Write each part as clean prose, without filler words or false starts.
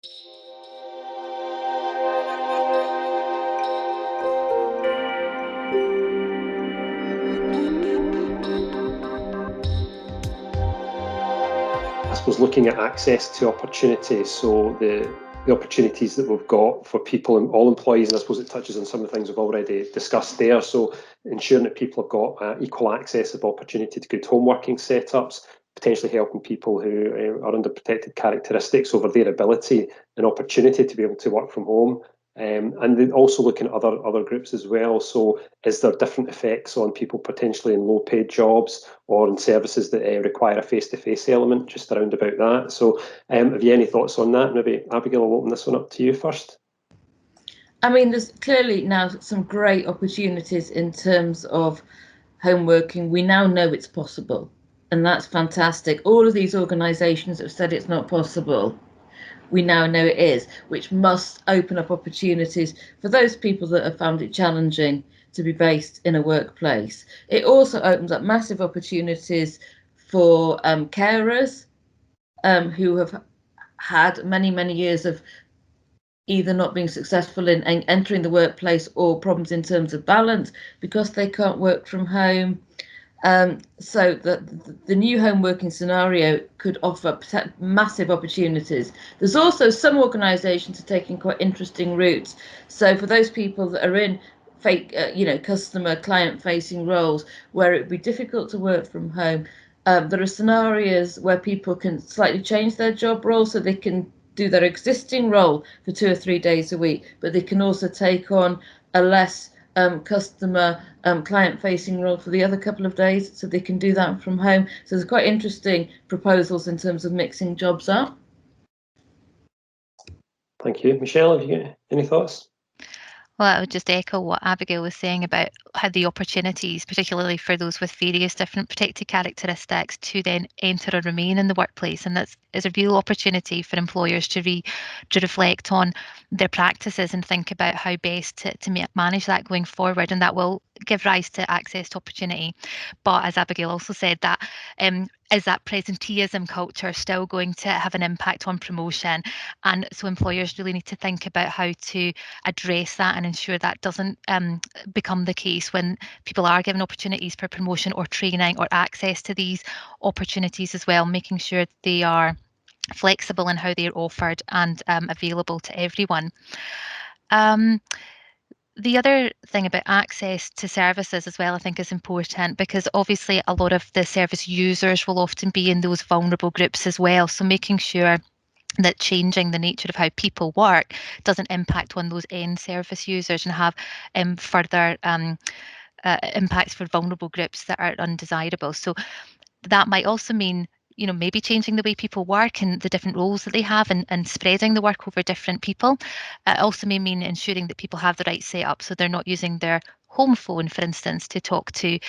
I suppose looking at access to opportunities, so the opportunities that we've got for people and all employees, and I suppose it touches on some of the things we've already discussed there. So ensuring that people have got equal access of opportunity to good home working setups, potentially helping people who are under protected characteristics over their ability and opportunity to be able to work from home. And then also looking at other groups as well. So is there different effects on people potentially in low paid jobs or in services that require a face-to-face element, just around about that? So have you any thoughts on that? Maybe Abigail, I'll open this one up to you first. I mean, there's clearly now some great opportunities in terms of home working. We now know it's possible, and that's fantastic. All of these organisations have said it's not possible. We now know it is, which must open up opportunities for those people that have found it challenging to be based in a workplace. It also opens up massive opportunities for carers who have had many, many years of either not being successful in entering the workplace or problems in terms of balance because they can't work from home. So the new home working scenario could offer massive opportunities. There's also some organisations are taking quite interesting routes. So for those people that are in fake, customer client facing roles where it would be difficult to work from home, there are scenarios where people can slightly change their job role so they can do their existing role for 2 or 3 days a week, but they can also take on a less customer client facing role for the other couple of days, so they can do that from home. So there's quite interesting proposals in terms of mixing jobs up. Thank you. Michelle, have you got any thoughts? Well, I would just echo what Abigail was saying about how the opportunities, particularly for those with various different protected characteristics, to then enter or remain in the workplace. And that is a real opportunity for employers to reflect on their practices and think about how best to manage that going forward. And that will give rise to access to opportunity. But as Abigail also said, that is that presenteeism culture still going to have an impact on promotion? And so employers really need to think about how to address that and ensure that doesn't become the case when people are given opportunities for promotion or training or access to these opportunities as well, making sure they are flexible in how they're offered and available to everyone. The other thing about access to services as well, I think, is important because obviously a lot of the service users will often be in those vulnerable groups as well. So making sure that changing the nature of how people work doesn't impact on those end service users and have further impacts for vulnerable groups that are undesirable. So that might also mean maybe changing the way people work and the different roles that they have and spreading the work over different people. It also may mean ensuring that people have the right setup so they're not using their home phone, for instance, to talk to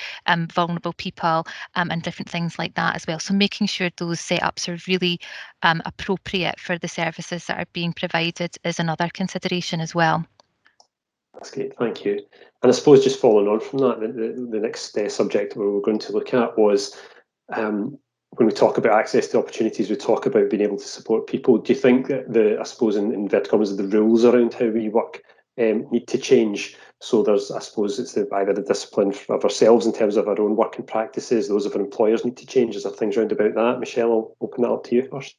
vulnerable people and different things like that as well. So making sure those setups are really appropriate for the services that are being provided is another consideration as well. That's great, thank you. And I suppose just following on from that, the next subject we were going to look at was when we talk about access to opportunities, we talk about being able to support people. Do you think that I suppose in inverted commas, the rules around how we work need to change? So there's, I suppose it's either the discipline of ourselves in terms of our own working practices, those of our employers need to change. Is there things around about that? Michelle, I'll open that up to you first.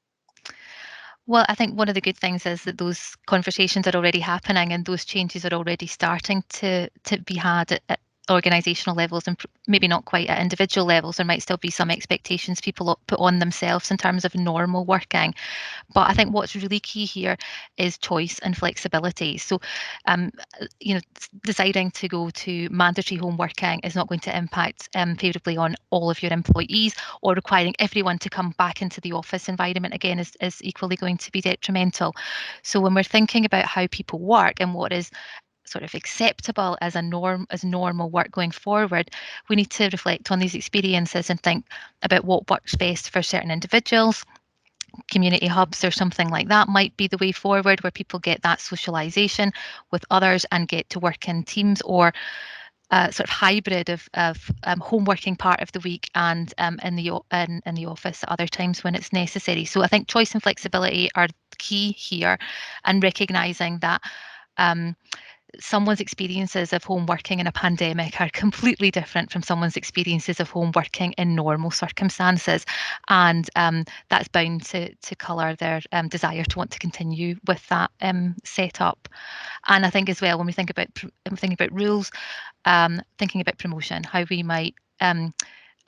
Well, I think one of the good things is that those conversations are already happening and those changes are already starting to be had at organisational levels and maybe not quite at individual levels. There might still be some expectations people put on themselves in terms of normal working. But I think what's really key here is choice and flexibility. So, deciding to go to mandatory home working is not going to impact favourably on all of your employees, or requiring everyone to come back into the office environment again is equally going to be detrimental. So when we're thinking about how people work and what is sort of acceptable as normal work going forward, we need to reflect on these experiences and think about what works best for certain individuals. Community hubs or something like that might be the way forward, where people get that socialization with others and get to work in teams, or sort of hybrid of home working part of the week and in the office at other times when it's necessary. So I think choice and flexibility are key here, and recognising that someone's experiences of home working in a pandemic are completely different from someone's experiences of home working in normal circumstances, and that's bound to colour their desire to want to continue with that setup. And I think as well, when we think about rules, thinking about promotion, how we might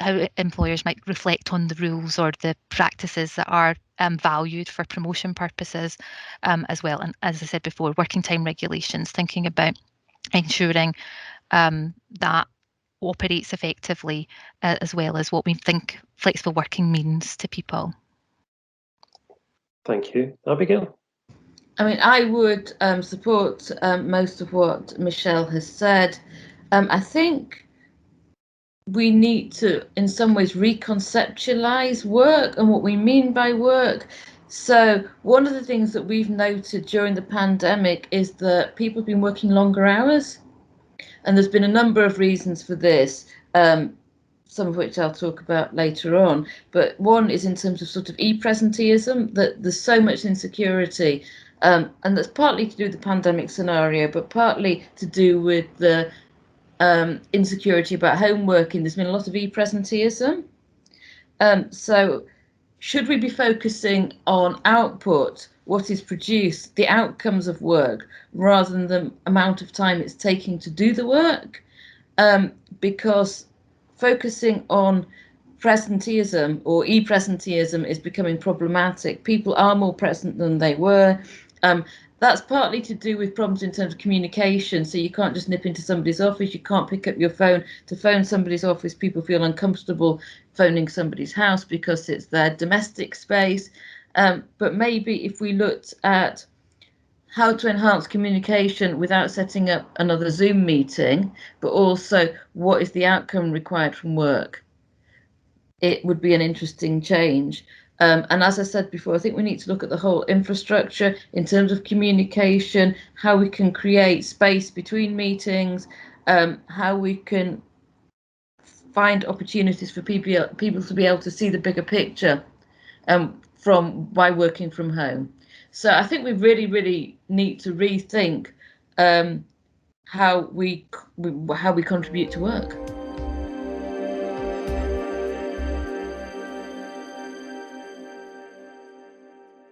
how employers might reflect on the rules or the practices that are valued for promotion purposes as well. And as I said before, working time regulations, thinking about ensuring that operates effectively, as well as what we think flexible working means to people. Thank you. Abigail? I mean, I would support most of what Michelle has said. I think we need to, in some ways, reconceptualize work and what we mean by work. So one of the things that we've noted during the pandemic is that people have been working longer hours, and there's been a number of reasons for this, some of which I'll talk about later on. But one is in terms of sort of e-presenteeism, that there's so much insecurity, and that's partly to do with the pandemic scenario, but partly to do with the insecurity about home working. There's been a lot of e-presenteeism. So should we be focusing on output, what is produced, the outcomes of work, rather than the amount of time it's taking to do the work? Because focusing on presenteeism or e-presenteeism is becoming problematic. People are more present than they were. That's partly to do with problems in terms of communication. So you can't just nip into somebody's office. You can't pick up your phone to phone somebody's office. People feel uncomfortable phoning somebody's house because it's their domestic space. But maybe if we looked at how to enhance communication without setting up another Zoom meeting, but also what is the outcome required from work, it would be an interesting change. And as I said before, I think we need to look at the whole infrastructure in terms of communication, how we can create space between meetings, how we can find opportunities for people to be able to see the bigger picture by working from home. So I think we really need to rethink how we contribute to work.